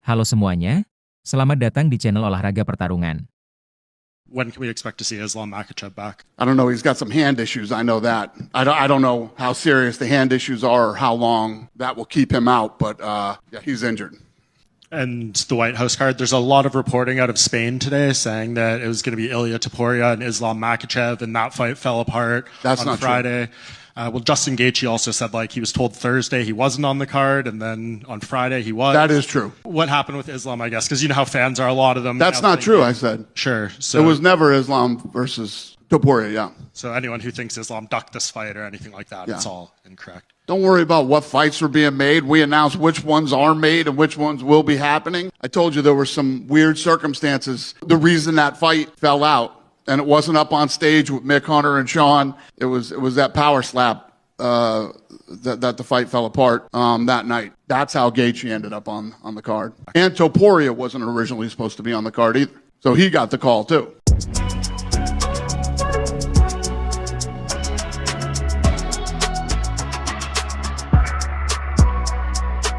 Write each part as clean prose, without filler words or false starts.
Halo semuanya, selamat datang di channel olahraga pertarungan. When can we expect to see Islam Makachev back? I don't know. He's got some hand issues. I know that. I don't know how serious the hand issues are or how long that will keep him out, but yeah, he's injured. And the White House card, there's a lot of reporting out of Spain today saying that it was going to be Ilia Topuria and Islam Makachev, and that fight fell apart on Friday. Well, Justin Gaethje also said he was told Thursday he wasn't on the card, and then on Friday he was. That is true. What happened with Islam, I guess, because you know how fans are, a lot of them. That's not true, I said. Sure. So it was never Islam versus Topuria, yeah. So anyone who thinks Islam ducked this fight or anything like that, it's all incorrect. Don't worry about what fights are being made. We announce which ones are made and which ones will be happening. I told you there were some weird circumstances. The reason that fight fell out, and it wasn't up on stage with Mick Hunter and Sean, it was that power slap that the fight fell apart that night. That's how Gaethje ended up on the card. And Topuria wasn't originally supposed to be on the card either. So he got the call too.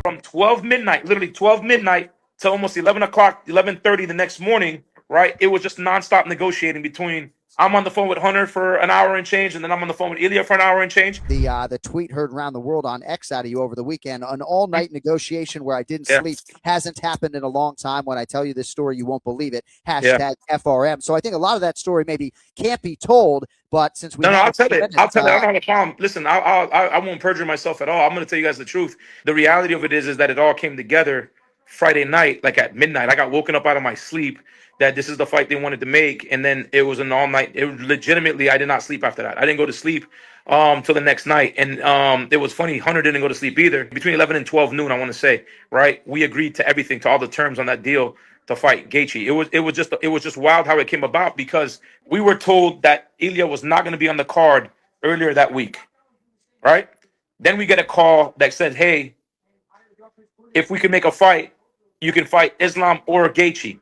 From 12 midnight, literally 12 midnight to almost 11 o'clock, 11:30 the next morning, right? It was just nonstop negotiating between I'm on the phone with Hunter for an hour and change, and then I'm on the phone with Ilia for an hour and change. The tweet heard around the world on X out of you over the weekend. An all-night negotiation where I didn't sleep hasn't happened in a long time. When I tell you this story, you won't believe it. Hashtag FRM. So I think a lot of that story maybe can't be told, but since we I'll tell it. I'll tell it. I don't have a problem. Listen, I won't perjure myself at all. I'm going to tell you guys the truth. The reality of it is that it all came together Friday night, like at midnight. I got woken up out of my sleep that this is the fight they wanted to make, and then it was an all night. It legitimately, I did not sleep after that. I didn't go to sleep till the next night, and it was funny. Hunter didn't go to sleep either. Between 11 and 12 noon, I want to say, right? We agreed to everything, to all the terms on that deal to fight Gaethje. It was just wild how it came about, because we were told that Ilia was not going to be on the card earlier that week, right? Then we get a call that said, "Hey, if we can make a fight, you can fight Islam or Gaethje."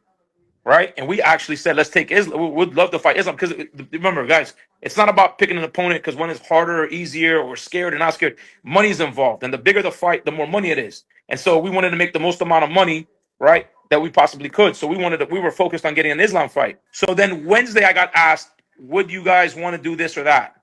Right? And we actually said, let's take Islam. We would love to fight Islam, because remember, guys, it's not about picking an opponent because one is harder or easier or scared or not scared. Money's involved. And the bigger the fight, the more money it is. And so we wanted to make the most amount of money, right, that we possibly could. So we were focused on getting an Islam fight. So then Wednesday I got asked, would you guys want to do this or that?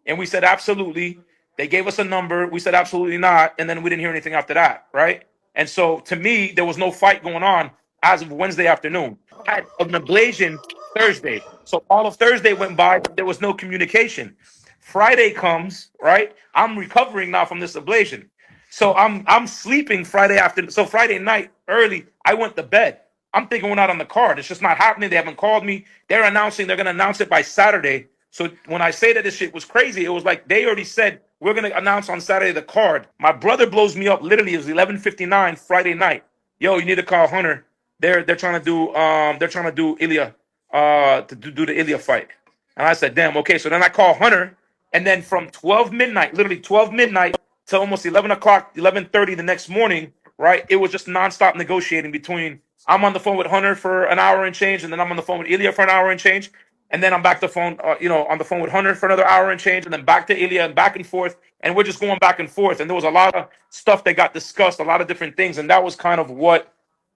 And we said, absolutely. They gave us a number. We said, absolutely not. And then we didn't hear anything after that, right? And so to me, there was no fight going on as of Wednesday afternoon. I had an ablation Thursday. So all of Thursday went by, there was no communication. Friday comes, right? I'm recovering now from this ablation. So I'm sleeping Friday afternoon. So Friday night, early, I went to bed. I'm thinking we're not on the card. It's just not happening. They haven't called me. They're announcing they're going to announce it by Saturday. So when I say that this shit was crazy, it was like they already said, we're going to announce on Saturday the card. My brother blows me up. Literally, it was 11:59 Friday night. Yo, you need to call Hunter. They're trying to do Ilia to do the Ilia fight. And I said, damn, okay. So then I call Hunter, and then from 12 midnight, literally 12 midnight to almost 11 o'clock, 11:30 the next morning, right? It was just nonstop negotiating between I'm on the phone with Hunter for an hour and change, and then I'm on the phone with Ilia for an hour and change, and then I'm back to phone, on the phone with Hunter for another hour and change, and then back to Ilia and back and forth, and we're just going back and forth. And there was a lot of stuff that got discussed, a lot of different things, and that was kind of what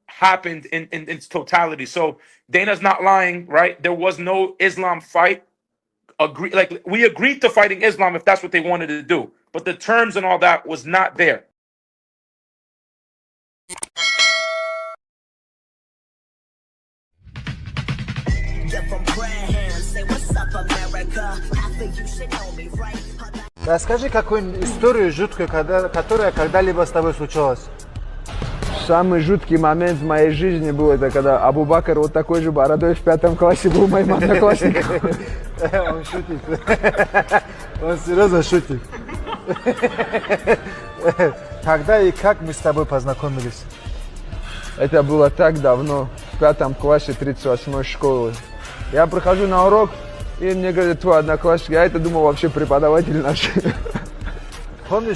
happened in its totality. So Dana's not lying, right? There was no Islam fight. We agreed to fighting Islam if that's what they wanted to do, but the terms and all that was not there. Расскажи какую-нибудь историю жуткую, которая когда-либо с тобой случалась. Самый жуткий момент в моей жизни был, это когда Абу Бакр вот такой же бородой в 5 классе был моим одноклассником. Он шутит. Он серьезно шутит. Когда и как мы с тобой познакомились? Это было так давно, в 5 классе 38-й школы. Я прихожу на урок, и мне говорят, твой одноклассник, я это думал вообще преподаватель наш. Помнишь,